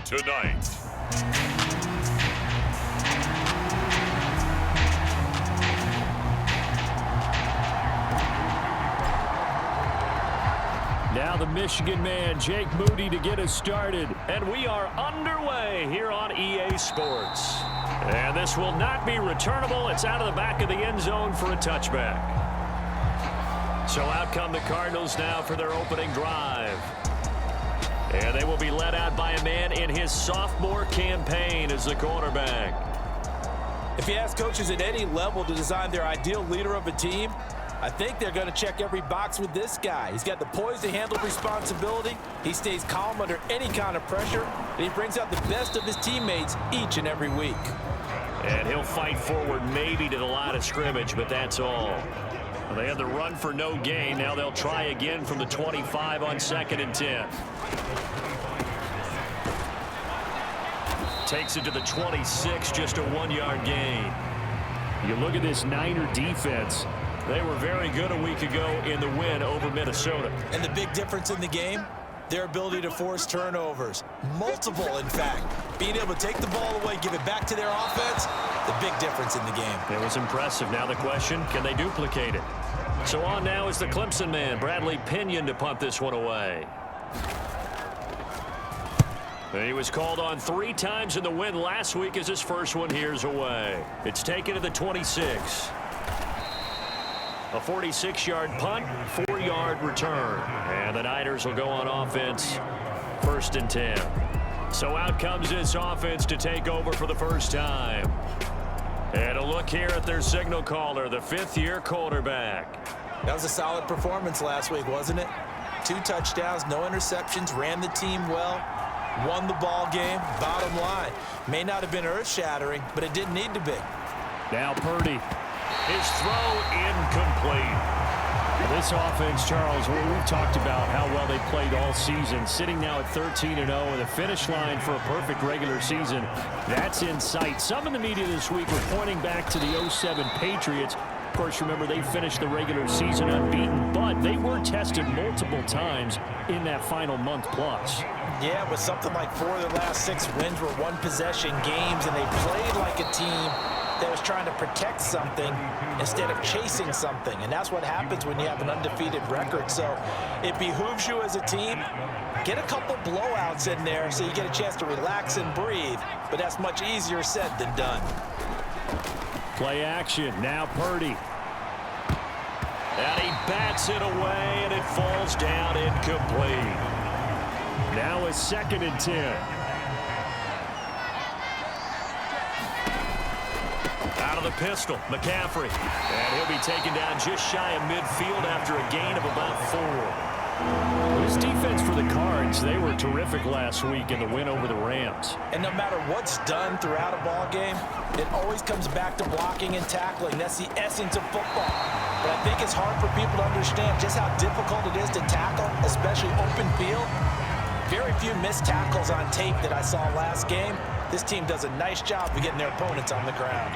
tonight. Now the Michigan man, Jake Moody, to get us started. And we are underway here on EA Sports. And this will not be returnable. It's out of the back of the end zone for a touchback. So out come the Cardinals now for their opening drive. And they will be led out by a man in his sophomore campaign as the quarterback. If you ask coaches at any level to design their ideal leader of a team, I think they're going to check every box with this guy. He's got the poise to handle responsibility. He stays calm under any kind of pressure, and he brings out the best of his teammates each and every week. And he'll fight forward maybe to the line of scrimmage, but that's all. They had the run for no gain. Now they'll try again from the 25 on 2nd and 10. Takes it to the 26, just a 1-yard gain. You look at this Niner defense. They were very good a week ago in the win over Minnesota. And the big difference in the game, their ability to force turnovers. Multiple, in fact. Being able to take the ball away, give it back to their offense, the big difference in the game. It was impressive. Now the question, can they duplicate it? So on now is the Clemson man, Bradley Pinion, to punt this one away. He was called on 3 times in the win last week as his first one here's away. It's taken to the 26. A 46-yard punt, 4-yard return. And the Niners will go on offense, 1st and 10. So out comes this offense to take over for the first time. And a look here at their signal caller, the 5th-year quarterback. That was a solid performance last week, wasn't it? 2 touchdowns, no interceptions, ran the team well, won the ball game. Bottom line, may not have been earth-shattering, but it didn't need to be. Now Purdy. His throw incomplete. This offense, Charles, we've talked about how well they played all season, sitting now at 13-0 and the finish line for a perfect regular season. That's in sight. Some in the media this week were pointing back to the 07 Patriots. Of course, remember, they finished the regular season unbeaten, but they were tested multiple times in that final month plus. Yeah, with something like 4 of their last 6 wins were one-possession games, and they played like a team that was trying to protect something instead of chasing something. And that's what happens when you have an undefeated record. So it behooves you as a team, get a couple blowouts in there so you get a chance to relax and breathe. But that's much easier said than done. Play action. Now Purdy. And he bats it away, and it falls down incomplete. Now a 2nd and 10. Out of the pistol, McCaffrey. And he'll be taken down just shy of midfield after a gain of about 4. This defense for the Cards, they were terrific last week in the win over the Rams. And no matter what's done throughout a ball game, it always comes back to blocking and tackling. That's the essence of football. But I think it's hard for people to understand just how difficult it is to tackle, especially open field. Very few missed tackles on tape that I saw last game. This team does a nice job of getting their opponents on the ground.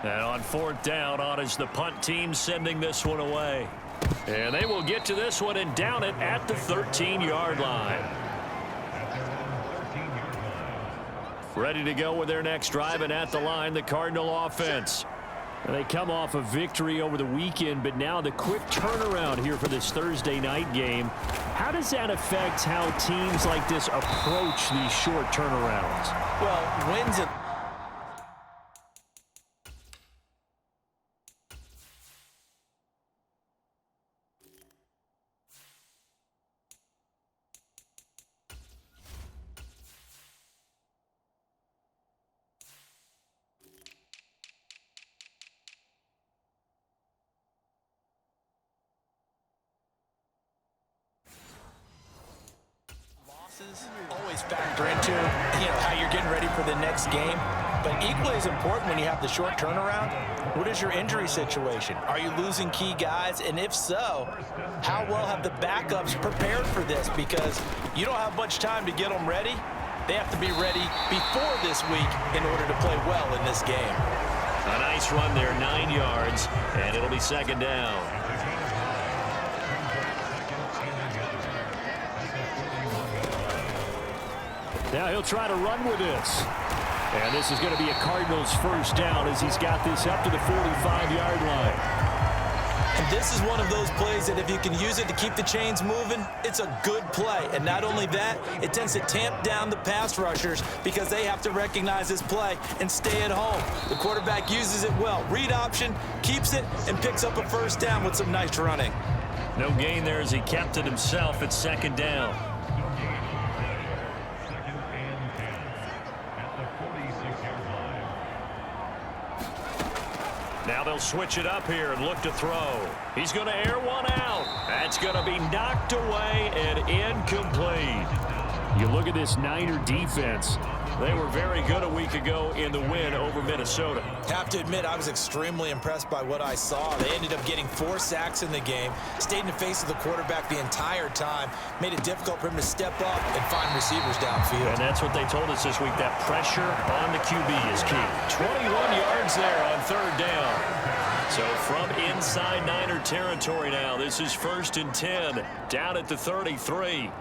And on 4th down, on is the punt team sending this one away. And they will get to this one and down it at the 13-yard line. Ready to go with their next drive, and at the line, the Cardinal offense. They come off a victory over the weekend, but now the quick turnaround here for this Thursday night game. How does that affect how teams like this approach these short turnarounds? Well, wins and always factor into how you're getting ready for the next game. But equally as important when you have the short turnaround, what is your injury situation? Are you losing key guys? And if so, how well have the backups prepared for this? Because you don't have much time to get them ready. They have to be ready before this week in order to play well in this game. A nice run there, 9 yards, and it'll be 2nd down. Now he'll try to run with this. And this is going to be a Cardinals first down as he's got this up to the 45-yard line. And this is one of those plays that if you can use it to keep the chains moving, it's a good play. And not only that, it tends to tamp down the pass rushers because they have to recognize this play and stay at home. The quarterback uses it well. Read option, keeps it, and picks up a first down with some nice running. No gain there as he kept it himself at second down. Now they'll switch it up here and look to throw. He's going to air one out. That's going to be knocked away and incomplete. You look at this Niner defense. They were very good a week ago in the win over Minnesota. Have to admit, I was extremely impressed by what I saw. They ended up getting 4 sacks in the game, stayed in the face of the quarterback the entire time, made it difficult for him to step up and find receivers downfield. And that's what they told us this week, that pressure on the QB is key. 21 yards there on third down. So from inside Niner territory now, this is 1st and 10, down at the 33.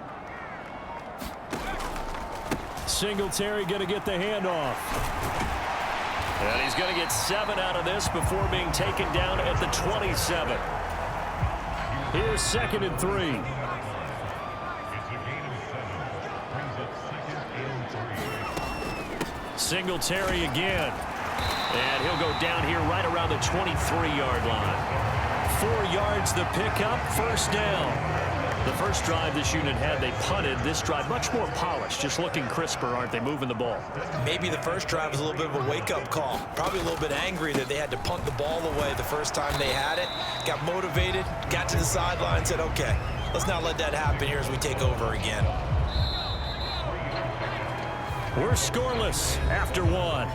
Singletary going to get the handoff. And he's going to get 7 out of this before being taken down at the 27. Here's 2nd and 3. Singletary again. And he'll go down here right around the 23-yard line. 4 yards the pickup, first down. The first drive this unit had, they punted. This drive, much more polished, just looking crisper, aren't they, moving the ball? Maybe the first drive was a little bit of a wake-up call. Probably a little bit angry that they had to punt the ball away the first time they had it. Got motivated, got to the sideline, said, okay, let's not let that happen here as we take over again. We're scoreless after 1.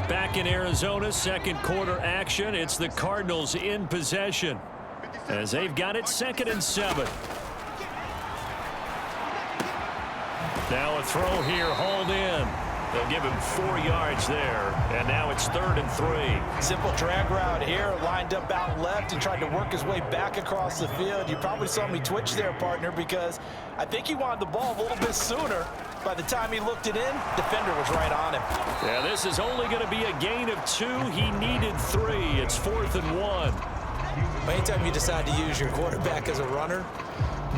Back in Arizona, second quarter action. It's the Cardinals in possession as they've got it 2nd and 7. Now a throw here, hauled in. They'll give him 4 yards there, and now it's 3rd and 3. Simple drag route here, lined up out left and tried to work his way back across the field. You probably saw me twitch there, partner, because I think he wanted the ball a little bit sooner. By the time he looked it in, defender was right on him. Yeah, this is only going to be a gain of 2. He needed 3. It's 4th and 1. Anytime you decide to use your quarterback as a runner,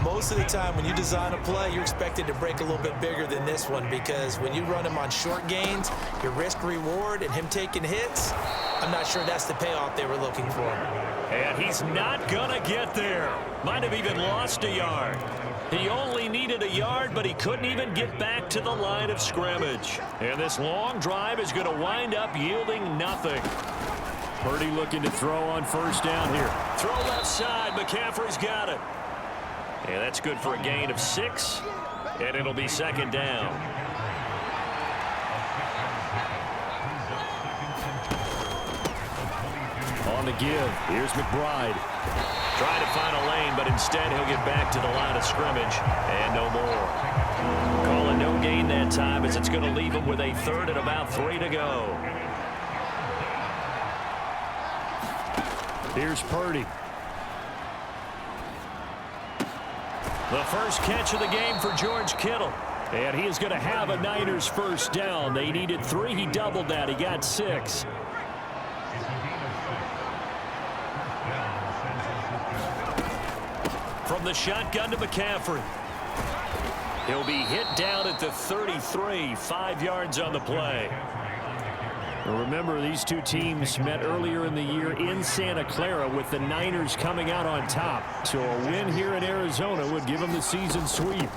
most of the time when you design a play, you're expected to break a little bit bigger than this one, because when you run him on short gains, your risk reward and him taking hits, I'm not sure that's the payoff they were looking for. And he's not going to get there. Might have even lost a yard. He only needed a yard, but he couldn't even get back to the line of scrimmage. And this long drive is going to wind up yielding nothing. Purdy looking to throw on first down here. Throw left side. McCaffrey's got it. And that's good for a gain of 6. And it'll be 2nd down. On the give. Here's McBride. Trying to find a lane, but instead he'll get back to the line of scrimmage. And no more. Calling no gain that time as it's going to leave him with a 3rd and about 3 to go. Here's Purdy. The first catch of the game for George Kittle. And he is going to have a Niners first down. They needed 3. He doubled that. He got 6. From the shotgun to McCaffrey. He'll be hit down at the 33, 5 yards on the play. Well, remember, these two teams met earlier in the year in Santa Clara with the Niners coming out on top. So a win here in Arizona would give them the season sweep.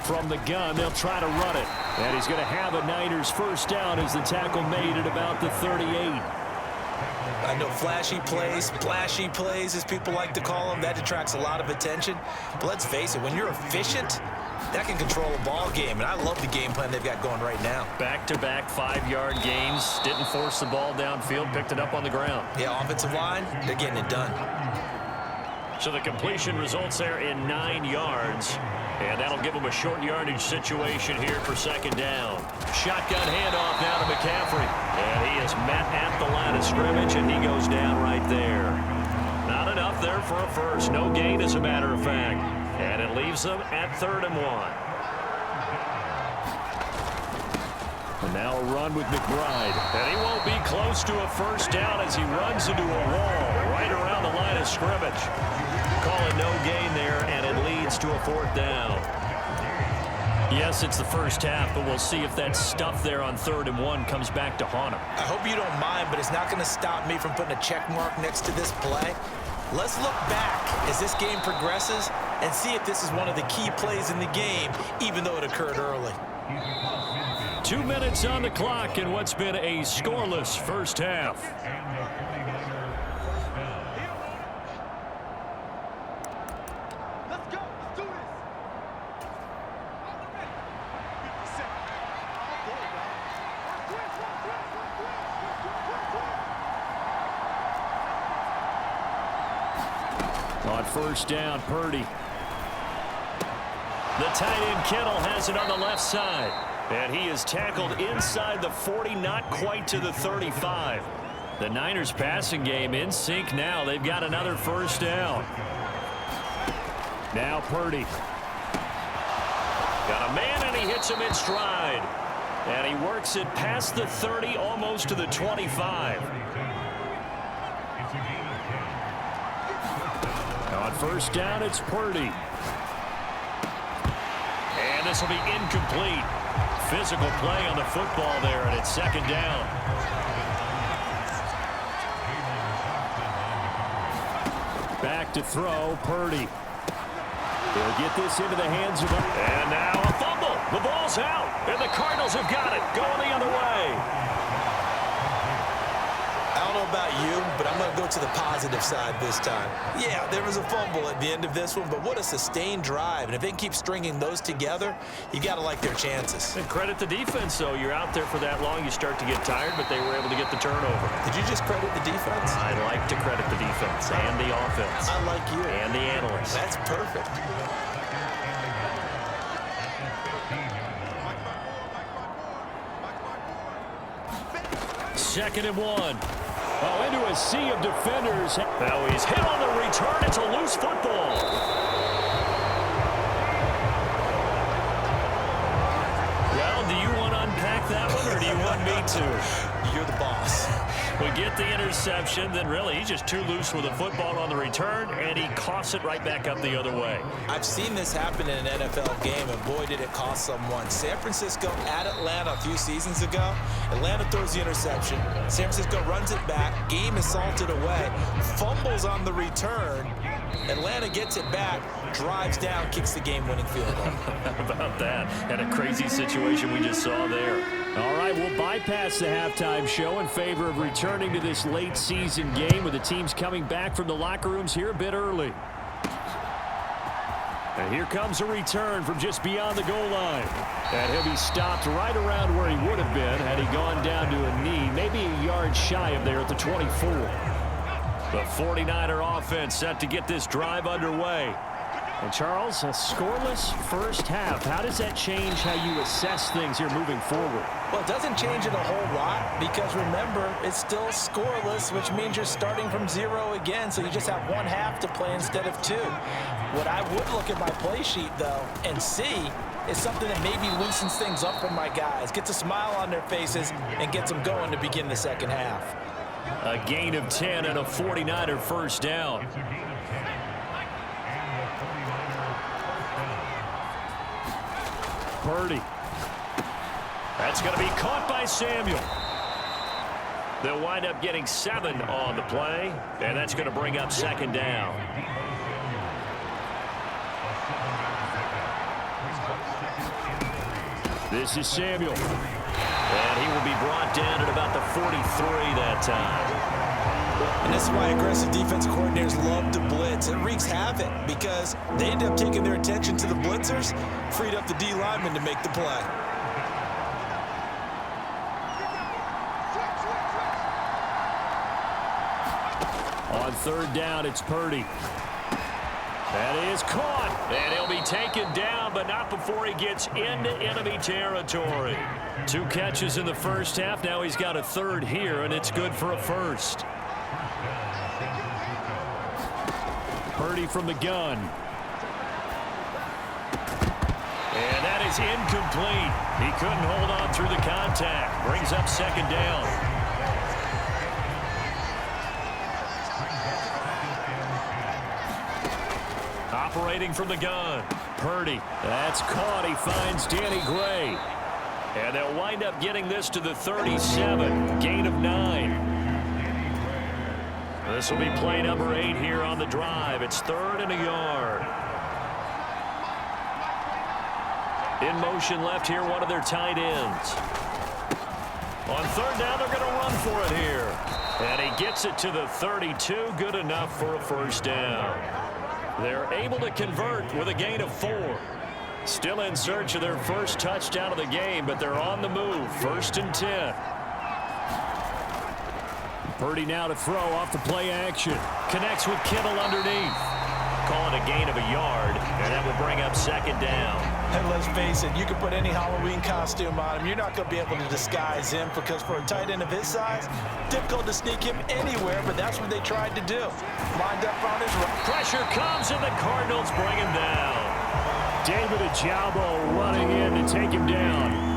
From the gun, they'll try to run it. And he's going to have a Niners first down as the tackle made at about the 38. I know flashy plays, splashy plays, as people like to call them, that attracts a lot of attention. But let's face it, when you're efficient, that can control a ball game. And I love the game plan they've got going right now. Back-to-back 5-yard gains. Didn't force the ball downfield, picked it up on the ground. Yeah, offensive line, they're getting it done. So the completion results there in 9 yards. And that'll give him a short yardage situation here for 2nd down. Shotgun handoff now to McCaffrey. And he is met at the line of scrimmage, and he goes down right there. Not enough there for a first. No gain, as a matter of fact. And it leaves them at 3rd and 1. And now a run with McBride. And he won't be close to a first down as he runs into a wall right around the line of scrimmage. Call it no gain there, and it leads to a 4th down. Yes, it's the first half, but we'll see if that stuff there on 3rd and 1 comes back to haunt him. I hope you don't mind, but it's not going to stop me from putting a check mark next to this play. Let's look back as this game progresses and see if this is one of the key plays in the game, even though it occurred early. 2 minutes on the clock in what's been a scoreless first half. Let's go. Let's do this. On first down, Purdy. The tight end Kittle has it on the left side. And he is tackled inside the 40, not quite to the 35. The Niners passing game in sync now. They've got another first down. Now Purdy. Got a man, and he hits him in stride. And he works it past the 30, almost to the 25. On first down, it's Purdy. And this will be incomplete. Physical play on the football there, and it's 2nd down. Back to throw, Purdy. They'll get this into the hands of him. And now a fumble. The ball's out, and the Cardinals have got it. Going the other way. I don't know about you, but I'm going to go to the positive side this time. Yeah, there was a fumble at the end of this one, but what a sustained drive. And if they can keep stringing those together, you got to like their chances. And credit the defense, though. You're out there for that long, you start to get tired, but they were able to get the turnover. Did you just credit the defense? I like to credit the defense and the offense. I like you. And the analysts. That's perfect. Second and 1. Oh, into a sea of defenders. Now he's hit on the return. It's a loose football. Well, do you want to unpack that one, or do you want me to? You're the boss. We get the interception, then really he's just too loose with the football on the return, and he coughs it right back up the other way. I've seen this happen in an NFL game, and boy, did it cost someone. San Francisco at Atlanta a few seasons ago. Atlanta throws the interception. San Francisco runs it back. Game is salted away. Fumbles on the return. Atlanta gets it back, drives down, kicks the game-winning field goal. How about that? And a crazy situation we just saw there. All right, we'll bypass the halftime show in favor of returning to this late-season game with the teams coming back from the locker rooms here a bit early. And here comes a return from just beyond the goal line. And he'll be stopped right around where he would have been had he gone down to a knee, maybe a yard shy of there at the 24. The 49er offense set to get this drive underway. And Charles, a scoreless first half. How does that change how you assess things here moving forward? Well, it doesn't change it a whole lot because, remember, it's still scoreless, which means you're starting from 0 again, so you just have 1 half to play instead of 2. What I would look at my play sheet, though, and see is something that maybe loosens things up for my guys, gets a smile on their faces, and gets them going to begin the second half. A gain of 10 and a 49er first down. Purdy. That's going to be caught by Samuel. They'll wind up getting 7 on the play, and that's going to bring up second down. This is Samuel. And he will be brought down at about the 43 that time. And this is why aggressive defensive coordinators love to blitz. It wreaks havoc because they end up taking their attention to the blitzers, freed up the D lineman to make the play. On third down, it's Purdy. That is caught, and he'll be taken down, but not before he gets into enemy territory. 2 catches in the first half. Now he's got a third here, and it's good for a first. Purdy from the gun. And that is incomplete. He couldn't hold on through the contact. Brings up second down. Operating from the gun. Purdy. That's caught. He finds Danny Gray. And they'll wind up getting this to the 37. Gain of 9. This will be play number 8 here on the drive. It's 3rd and a yard. In motion left here, one of their tight ends. On 3rd down, they're going to run for it here. And he gets it to the 32. Good enough for a first down. They're able to convert with a gain of 4. Still in search of their first touchdown of the game, but they're on the move. 1st and 10. Purdy now to throw off the play action. Connects with Kittle underneath. Call it a gain of a yard, and that will bring up second down. And let's face it, you can put any Halloween costume on him. You're not going to be able to disguise him because for a tight end of his size, difficult to sneak him anywhere, but that's what they tried to do. Lined up on his right. Pressure comes, and the Cardinals bring him down. David Ojabo running in to take him down.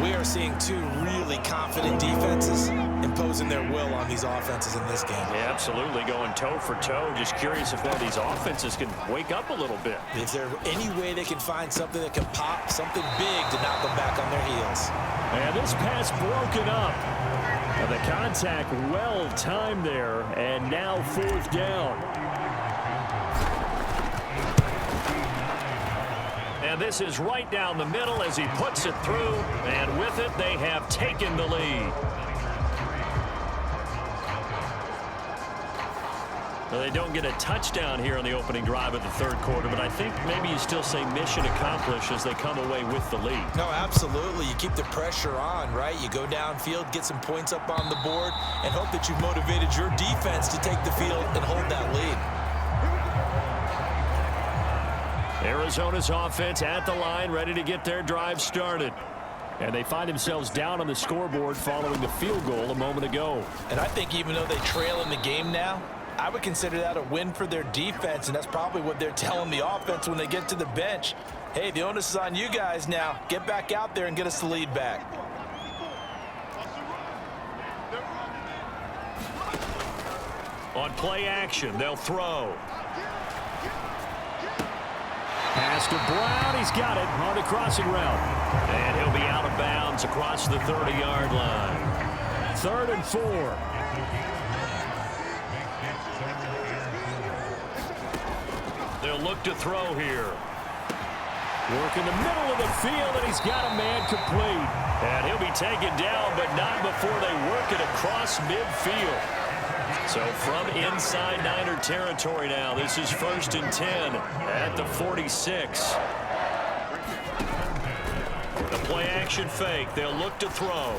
We are seeing two really confident defenses imposing their will on these offenses in this game. Yeah, absolutely, going toe for toe. Just curious if one of these offenses can wake up a little bit. Is there any way they can find something that can pop, something big to knock them back on their heels? And this pass broken up. And the contact well timed there, and now 4th down. And this is right down the middle as he puts it through, and with it, they have taken the lead. Well, they don't get a touchdown here on the opening drive of the 3rd quarter, but I think maybe you still say mission accomplished as they come away with the lead. No, absolutely. You keep the pressure on, right? You go downfield, get some points up on the board, and hope that you've motivated your defense to take the field and hold that lead. Arizona's offense at the line, ready to get their drive started. And they find themselves down on the scoreboard following the field goal a moment ago. And I think even though they trail in the game now, I would consider that a win for their defense, and that's probably what they're telling the offense when they get to the bench. Hey, the onus is on you guys now. Get back out there and get us the lead back. On play action, they'll throw. Pass to Brown. He's got it on the crossing route. And he'll be out of bounds across the 30-yard line. 3rd and 4. They'll look to throw here. Work in the middle of the field, and he's got a man complete. And he'll be taken down, but not before they work it across midfield. So from inside Niner territory now, this is 1st and 10 at the 46. The play action fake. They'll look to throw.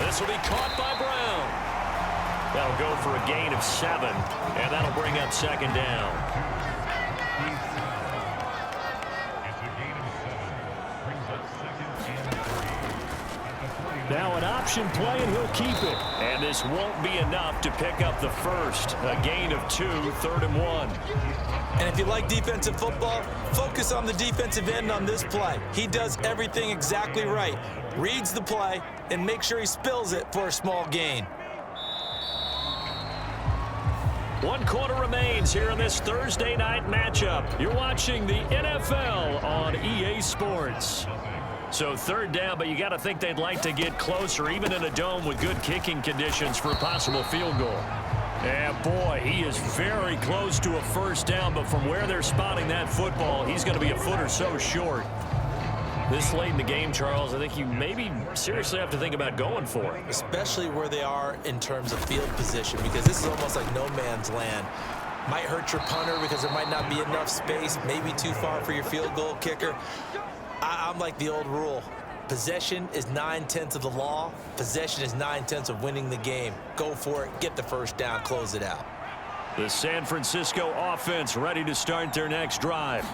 This will be caught by Brown. That'll go for a gain of 7, and that'll bring up second down. Now an option play, and he'll keep it. And this won't be enough to pick up the first. A gain of 2, 3rd and 1. And if you like defensive football, focus on the defensive end on this play. He does everything exactly right. Reads the play and make sure he spills it for a small gain. 1 quarter remains here in this Thursday night matchup. You're watching the NFL on EA Sports. So 3rd down, but you got to think they'd like to get closer, even in a dome with good kicking conditions for a possible field goal. And boy, he is very close to a first down, but from where they're spotting that football, he's going to be a foot or so short. This late in the game, Charles, I think you maybe seriously have to think about going for it. Especially where they are in terms of field position, because this is almost like no man's land. Might hurt your punter because there might not be enough space, maybe too far for your field goal kicker. I'm like the old rule. Possession is 9/10 of the law. Possession is 9/10 of winning the game. Go for it, get the first down, close it out. The San Francisco offense ready to start their next drive.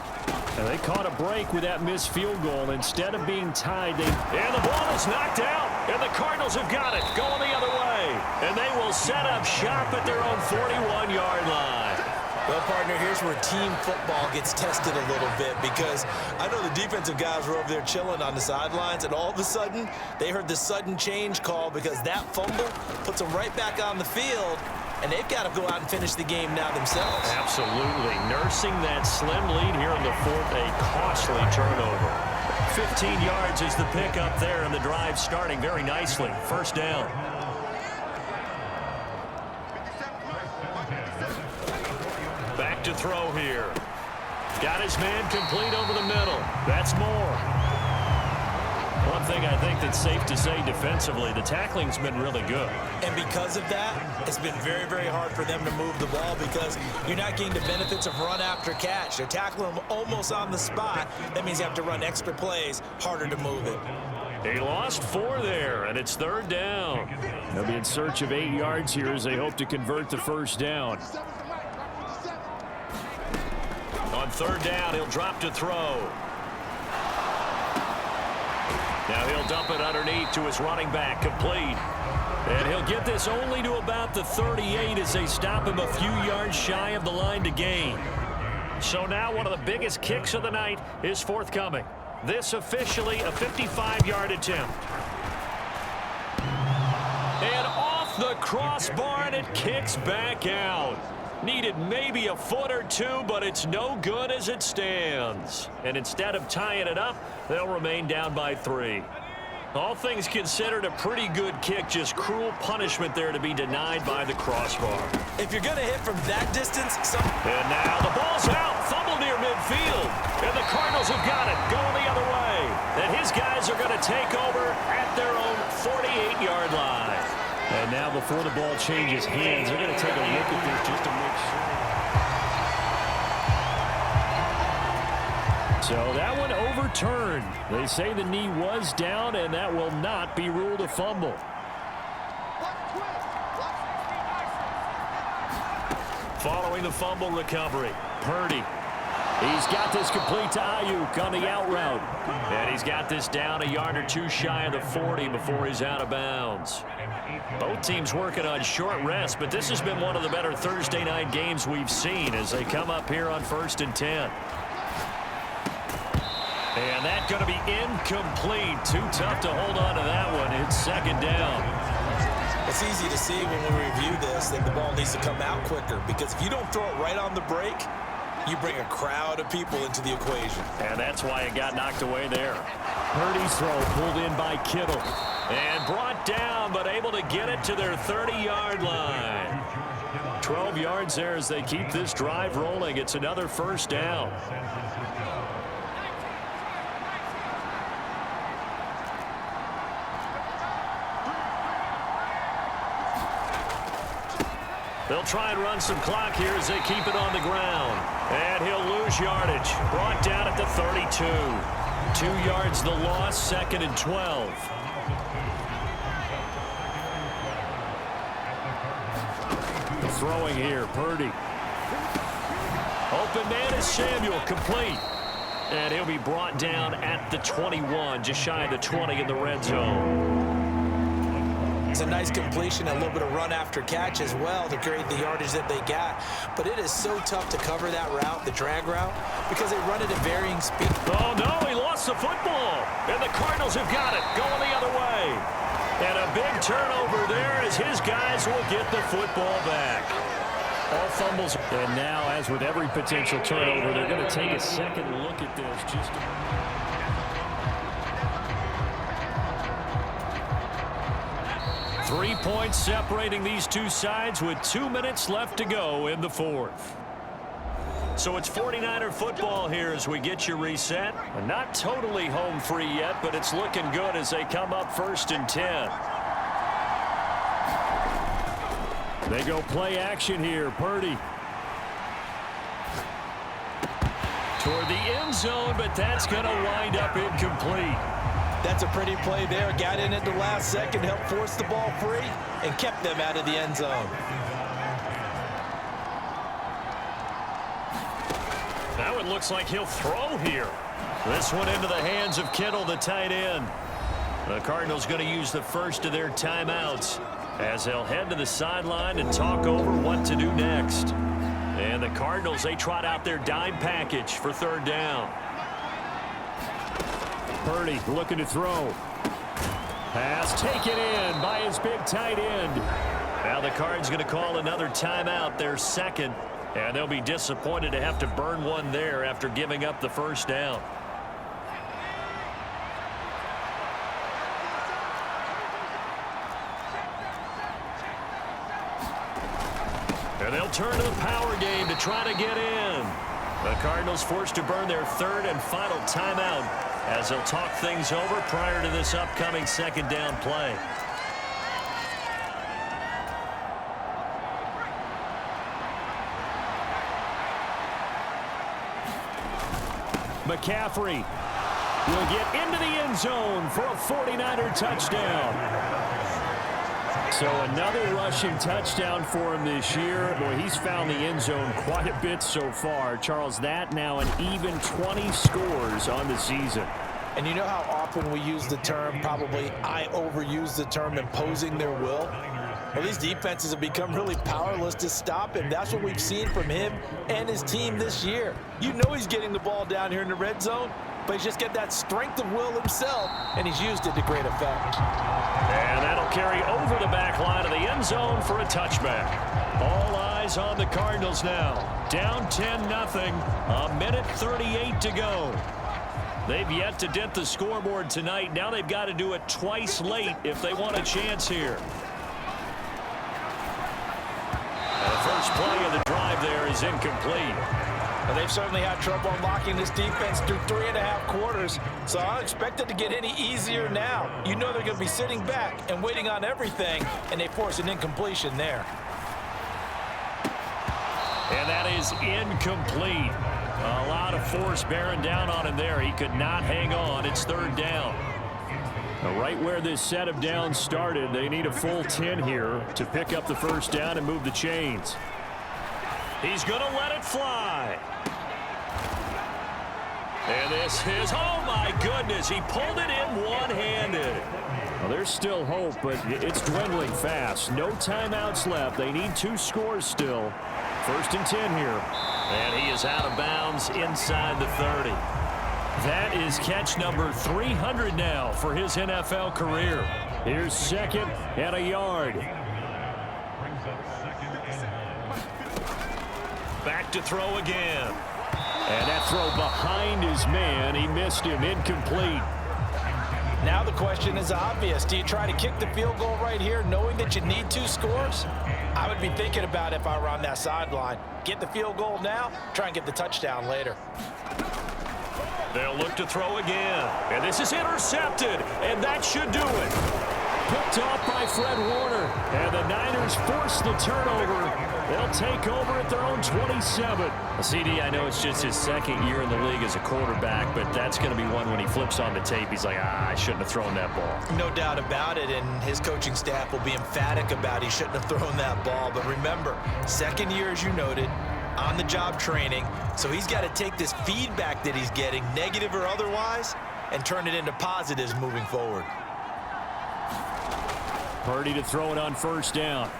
And they caught a break with that missed field goal. Instead of being tied, and the ball is knocked out. And the Cardinals have got it, going the other way. And they will set up shop at their own 41-yard line. Well, partner, here's where team football gets tested a little bit, because I know the defensive guys were over there chilling on the sidelines, and all of a sudden, they heard the sudden change call because that fumble puts them right back on the field, and they've got to go out and finish the game now themselves. Absolutely. Nursing that slim lead here in the fourth, a costly turnover. 15 yards is the pickup there, and the drive starting very nicely. First down. Back to throw here. Got his man complete over the middle. That's more. One thing I think that's safe to say defensively, the tackling's been really good. And because of that, it's been very, very hard for them to move the ball because you're not getting the benefits of run after catch. They're tackling them almost on the spot. That means you have to run extra plays, harder to move it. They lost 4 there, and it's third down. They'll be in search of 8 yards here as they hope to convert the first down. On third down, he'll drop to throw. Now he'll dump it underneath to his running back, complete. And he'll get this only to about the 38 as they stop him a few yards shy of the line to gain. So now one of the biggest kicks of the night is forthcoming. This officially a 55-yard attempt. And off the crossbar, and it kicks back out. Needed maybe a foot or two, but it's no good as it stands. And instead of tying it up, they'll remain down by 3. All things considered, a pretty good kick, just cruel punishment there to be denied by the crossbar. If you're going to hit from that distance, And now the ball's out, fumble near midfield. And the Cardinals have got it, going the other way. And his guys are going to take over at their own 48-yard line. And now before the ball changes hands, they're going to take a look at this just to make sure. So that one overturned. They say the knee was down, and that will not be ruled a fumble. Following the fumble recovery, Purdy. He's got this complete to Ayuk on the out route. And he's got this down a yard or two shy of the 40 before he's out of bounds. Both teams working on short rest, but this has been one of the better Thursday night games we've seen as they come up here on 1st and 10. And that's going to be incomplete. Too tough to hold on to that one. It's second down. It's easy to see when we review this that the ball needs to come out quicker, because if you don't throw it right on the break, you bring a crowd of people into the equation. And that's why it got knocked away there. Purdy's throw pulled in by Kittle. And brought down, but able to get it to their 30-yard line. 12 yards there as they keep this drive rolling. It's another first down. They'll try and run some clock here as they keep it on the ground. And he'll lose yardage. Brought down at the 32. 2 yards the loss, 2nd and 12. Throwing here, Purdy. Open man is Samuel, complete. And he'll be brought down at the 21, just shy of the 20 in the red zone. It's a nice completion, a little bit of run after catch as well to create the yardage that they got. But it is so tough to cover that route, the drag route, because they run it at varying speed. Oh, no, he lost the football. And the Cardinals have got it, going the other way. And a big turnover there as his guys will get the football back. All fumbles. And now, as with every potential turnover, they're going to take a second look at this. Just 3 points separating these two sides with 2 minutes left to go in the fourth. So it's 49er football here as we get you reset. Not totally home free yet, but it's looking good as they come up 1st and 10. They go play action here. Purdy. Toward the end zone, but that's going to wind up incomplete. That's a pretty play there. Got in at the last second, helped force the ball free, and kept them out of the end zone. Now it looks like he'll throw here. This one into the hands of Kittle, the tight end. The Cardinals going to use the first of their timeouts as they'll head to the sideline and talk over what to do next. And the Cardinals, they trot out their dime package for third down. Purdy looking to throw. Pass taken in by his big tight end. Now the Cards going to call another timeout, their second. And they'll be disappointed to have to burn one there after giving up the first down. And they'll turn to the power game to try to get in. The Cardinals forced to burn their third and final timeout as they'll talk things over prior to this upcoming second down play. McCaffrey will get into the end zone for a 49er touchdown. So another rushing touchdown for him this year. Boy, he's found the end zone quite a bit so far. Charles, that now an even 20 scores on the season. And you know how often we use the term, probably I overuse the term, imposing their will? Well, these defenses have become really powerless to stop him. That's what we've seen from him and his team this year. You know he's getting the ball down here in the red zone, but he's just got that strength of will himself, and he's used it to great effect. And that'll carry over the back line of the end zone for a touchback. All eyes on the Cardinals now. Down 10-0, a minute 38 to go. They've yet to dent the scoreboard tonight. Now they've got to do it twice late if they want a chance here. The first play of the drive there is incomplete. Well, they've certainly had trouble unlocking this defense through 3.5 quarters, so I don't expect it to get any easier now. You know they're going to be sitting back and waiting on everything, and they force an incompletion there. And that is incomplete. A lot of force bearing down on him there. He could not hang on. It's third down. Right where this set of downs started, they need a full 10 here to pick up the first down and move the chains. He's going to let it fly. And this is, oh my goodness, he pulled it in one-handed. Well, there's still hope, but it's dwindling fast. No timeouts left. They need 2 scores still. First and 10 here. And he is out of bounds inside the 30. That is catch number 300 now for his NFL career. Here's second and a yard. Back to throw again. And that throw behind his man. He missed him. Incomplete. Now the question is obvious. Do you try to kick the field goal right here knowing that you need 2 scores? I would be thinking about it if I were on that sideline. Get the field goal now, try and get the touchdown later. They'll look to throw again. And this is intercepted. And that should do it. Picked off by Fred Warner. And the Niners force the turnover. They'll take over at their own 27. CD, I know it's just his second year in the league as a quarterback, but that's going to be one when he flips on the tape. He's like, I shouldn't have thrown that ball. No doubt about it, and his coaching staff will be emphatic about he shouldn't have thrown that ball. But remember, second year, as you noted, on-the-job training, so he's got to take this feedback that he's getting, negative or otherwise, and turn it into positives moving forward. Purdy to throw it on first down.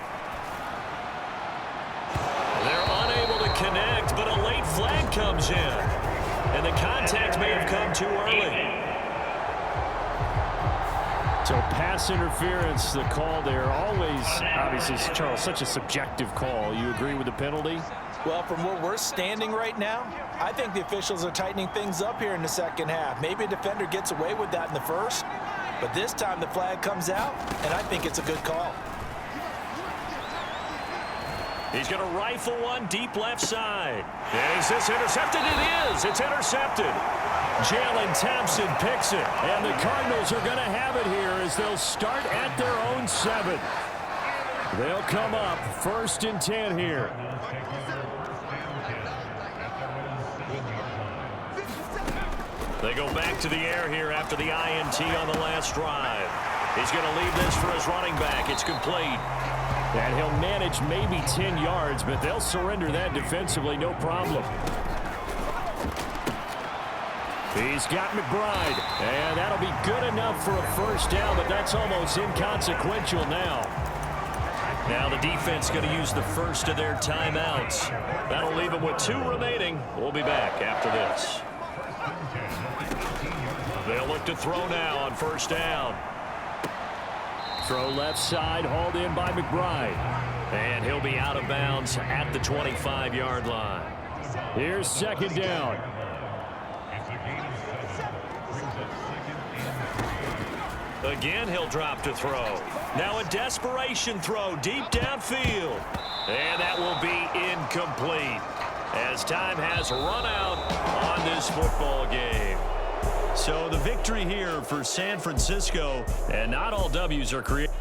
They're unable to connect, but a late flag comes in. And the contact may have come too early. So pass interference, the call there. Always, obviously, Charles, such a subjective call. You agree with the penalty? Well, from where we're standing right now, I think the officials are tightening things up here in the second half. Maybe a defender gets away with that in the first, but this time the flag comes out, and I think it's a good call. He's going to rifle one deep left side. Is this intercepted? It is. It's intercepted. Jalen Thompson picks it, and the Cardinals are going to have it here as they'll start at their own 7. They'll come up first and 10 here. They go back to the air here after the INT on the last drive. He's going to leave this for his running back. It's complete. And he'll manage maybe 10 yards, but they'll surrender that defensively, no problem. He's got McBride, and that'll be good enough for a first down, but that's almost inconsequential now. Now the defense going to use the first of their timeouts. That'll leave them with 2 remaining. We'll be back after this. They'll look to throw now on first down. Throw left side, hauled in by McBride. And he'll be out of bounds at the 25-yard line. Here's second down. Again, he'll drop to throw. Now a desperation throw deep downfield. And that will be incomplete as time has run out on this football game. So the victory here for San Francisco, and not all W's are created.